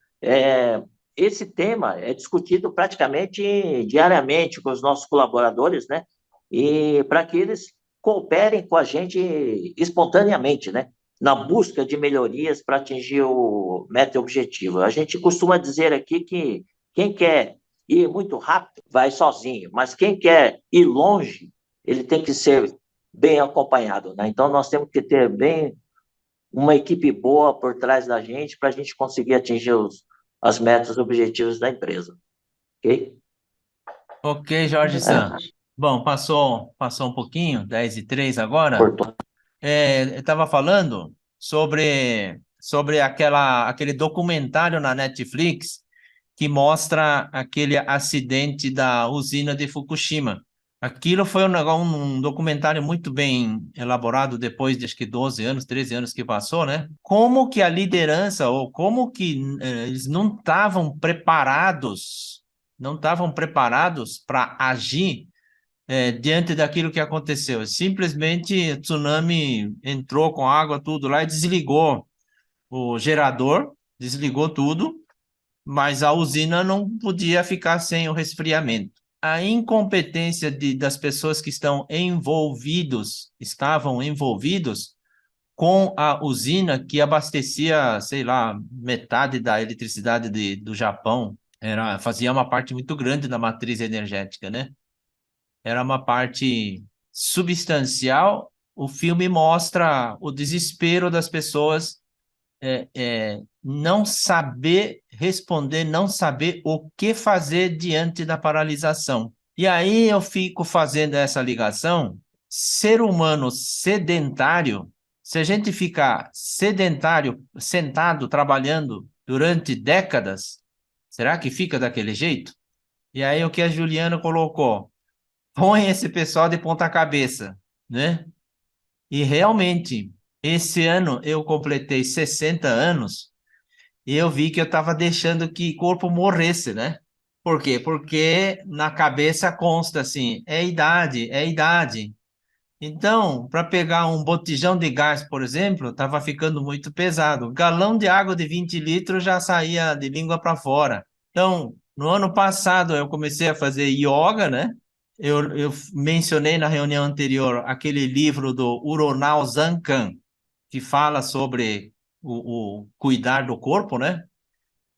esse tema é discutido praticamente diariamente com os nossos colaboradores, né? E para que eles cooperem com a gente espontaneamente, né? Na busca de melhorias para atingir o meta e objetivo. A gente costuma dizer aqui que quem quer ir muito rápido vai sozinho, mas quem quer ir longe, ele tem que ser bem acompanhado, né? Então nós temos que ter bem uma equipe boa por trás da gente para a gente conseguir atingir as metas e objetivos da empresa, ok? Ok, Jorge San. Bom, passou um pouquinho, 10:03 agora. Cortou. Eu estava falando sobre aquele documentário na Netflix que mostra aquele acidente da usina de Fukushima. Aquilo foi um documentário muito bem elaborado depois de acho que 12 anos, 13 anos que passou, né? Como que a liderança, ou como que eles não estavam preparados para agir diante daquilo que aconteceu. Simplesmente o tsunami entrou com água, tudo lá e desligou o gerador, desligou tudo, mas a usina não podia ficar sem o resfriamento. A incompetência das pessoas que estavam envolvidos com a usina que abastecia, sei lá, metade da eletricidade do Japão. Fazia uma parte muito grande da matriz energética, né? Era uma parte substancial. O filme mostra o desespero das pessoas, não saber responder, não saber o que fazer diante da paralisação. E aí eu fico fazendo essa ligação. Ser humano sedentário, se a gente ficar sedentário, sentado, trabalhando durante décadas, será que fica daquele jeito? E aí o que a Juliana colocou, põe esse pessoal de ponta cabeça, né? E realmente, esse ano eu completei 60 anos e eu vi que eu estava deixando que o corpo morresse, né? Por quê? Porque na cabeça consta assim, é idade, é idade. Então, para pegar um botijão de gás, por exemplo, estava ficando muito pesado. Galão de água de 20 litros já saía de língua para fora. Então, no ano passado, eu comecei a fazer yoga, né? Eu mencionei na reunião anterior aquele livro do Uronal Zancan, que fala sobre o cuidar do corpo, né?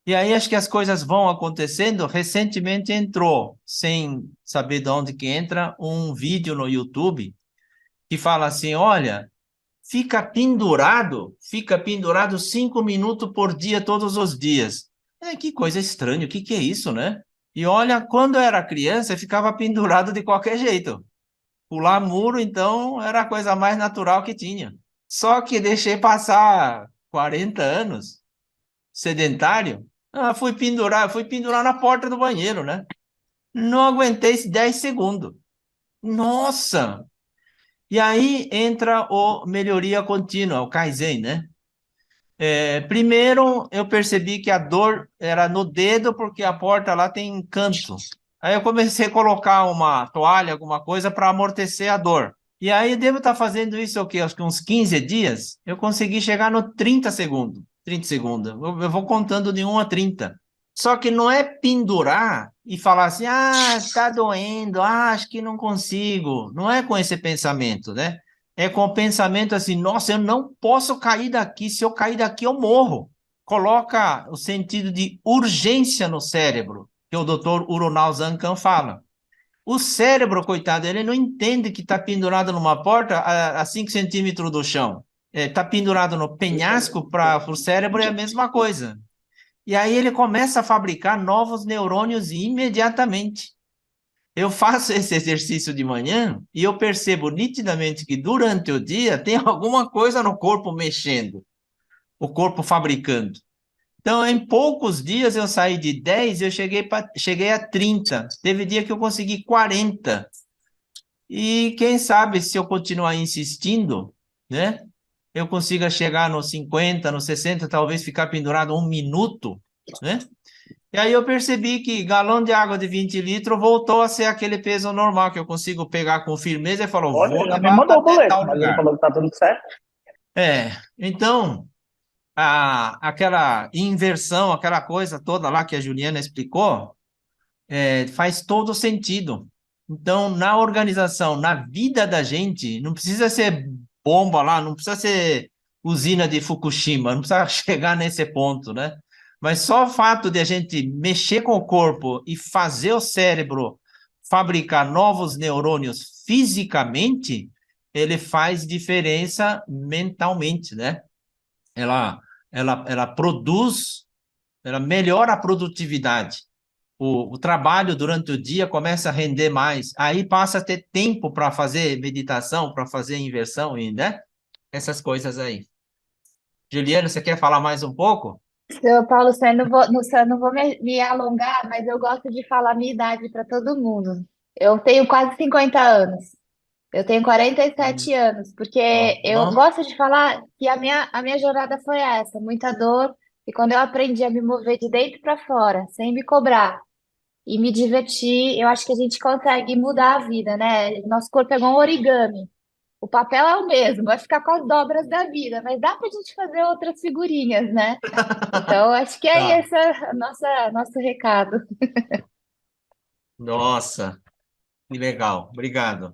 E aí acho que as coisas vão acontecendo. Recentemente entrou, sem saber de onde que entra, um vídeo no YouTube que fala assim, olha, fica pendurado 5 minutos por dia, todos os dias. Que coisa estranha, o que que é isso, né? E olha, quando eu era criança, eu ficava pendurado de qualquer jeito. Pular muro, então, era a coisa mais natural que tinha. Só que deixei passar 40 anos, sedentário, fui pendurar na porta do banheiro, né? Não aguentei 10 segundos. Nossa! E aí entra o melhoria contínua, o Kaizen, né? Primeiro, eu percebi que a dor era no dedo, porque a porta lá tem canto. Aí eu comecei a colocar uma toalha, alguma coisa, para amortecer a dor. E aí eu devo estar fazendo isso, o quê? Acho que uns 15 dias, eu consegui chegar no 30 segundos. 30 segundos. Eu vou contando de 1 a 30. Só que não é pendurar e falar assim, tá doendo, acho que não consigo. Não é com esse pensamento, né? É com o pensamento assim, nossa, eu não posso cair daqui, se eu cair daqui eu morro. Coloca o sentido de urgência no cérebro, que o Dr. Uronal Zancan fala. O cérebro, coitado, ele não entende que está pendurado numa porta a 5 centímetros do chão. Está pendurado no penhasco, para o cérebro é a mesma coisa. E aí ele começa a fabricar novos neurônios imediatamente. Eu faço esse exercício de manhã e eu percebo nitidamente que durante o dia tem alguma coisa no corpo mexendo, o corpo fabricando. Então, em poucos dias eu saí de 10, eu cheguei a 30. Teve dia que eu consegui 40. E quem sabe se eu continuar insistindo, né? Eu consiga chegar nos 50, nos 60, talvez ficar pendurado 1 minuto, né? E aí eu percebi que galão de água de 20 litros voltou a ser aquele peso normal, que eu consigo pegar com firmeza e falou, Olha, vou já me levar mandou o até boleto, tal mas ele lugar. falou que tá tudo certo. Então, aquela inversão, aquela coisa toda lá que a Juliana explicou, faz todo sentido. Então, na organização, na vida da gente, não precisa ser bomba lá, não precisa ser usina de Fukushima, não precisa chegar nesse ponto, né? Mas só o fato de a gente mexer com o corpo e fazer o cérebro fabricar novos neurônios fisicamente, ele faz diferença mentalmente, né? Ela produz, ela melhora a produtividade. O trabalho durante o dia começa a render mais, aí passa a ter tempo para fazer meditação, para fazer inversão, né? Essas coisas aí. Juliano, você quer falar mais um pouco? Seu Paulo, eu não vou me alongar, mas eu gosto de falar a minha idade para todo mundo. Eu tenho quase 50 anos. Eu tenho 47 anos, porque eu Ó, gosto de falar que a minha jornada foi essa, muita dor, e quando eu aprendi a me mover de dentro para fora, sem me cobrar, e me divertir, eu acho que a gente consegue mudar a vida, né? Nosso corpo é igual um origami. O papel é o mesmo, vai ficar com as dobras da vida, mas dá pra gente fazer outras figurinhas, né? Então, acho que é tá. esse nosso recado. Nossa, que legal. Obrigado.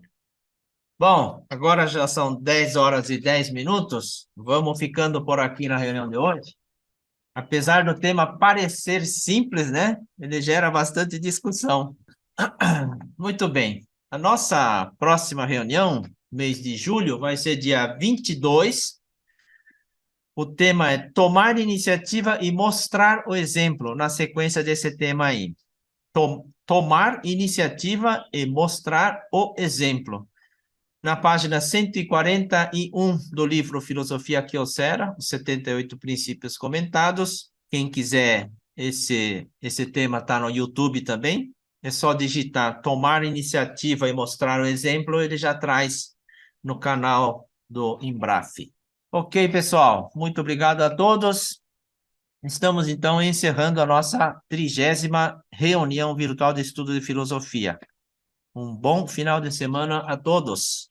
Bom, agora já são 10 horas e 10 minutos. Vamos ficando por aqui na reunião de hoje. Apesar do tema parecer simples, né? Ele gera bastante discussão. Muito bem. A nossa próxima reunião, mês de julho, vai ser dia 22. O tema é tomar iniciativa e mostrar o exemplo, na sequência desse tema aí. Tomar iniciativa e mostrar o exemplo. Na página 141 do livro Filosofia Kyocera, os 78 princípios comentados. Quem quiser, esse tema está no YouTube também. É só digitar tomar iniciativa e mostrar o exemplo, ele já traz no canal do Embraf. Ok, pessoal, muito obrigado a todos. Estamos, então, encerrando a nossa 30ª reunião virtual de estudo de filosofia. Um bom final de semana a todos.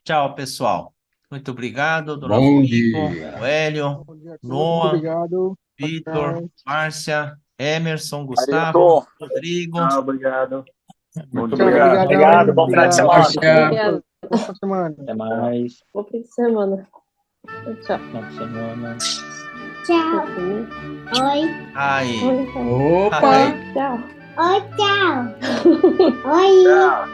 Tchau, pessoal. Muito obrigado, dona Bom Fumiko, dia. o Hélio, Bom dia a todos. Noah, Obrigado. Vitor, Márcia, Emerson, Ailton. Gustavo, Rodrigo. Tchau, obrigado. Muito Tchau, obrigado. Obrigado, bom final de semana. Márcia. Boa semana. Até mais. Bom fim de semana. Tchau. Final de semana. Tchau. Oi. Aí. Opa! Ai. Tchau. Oi, tchau. Oi. Tchau.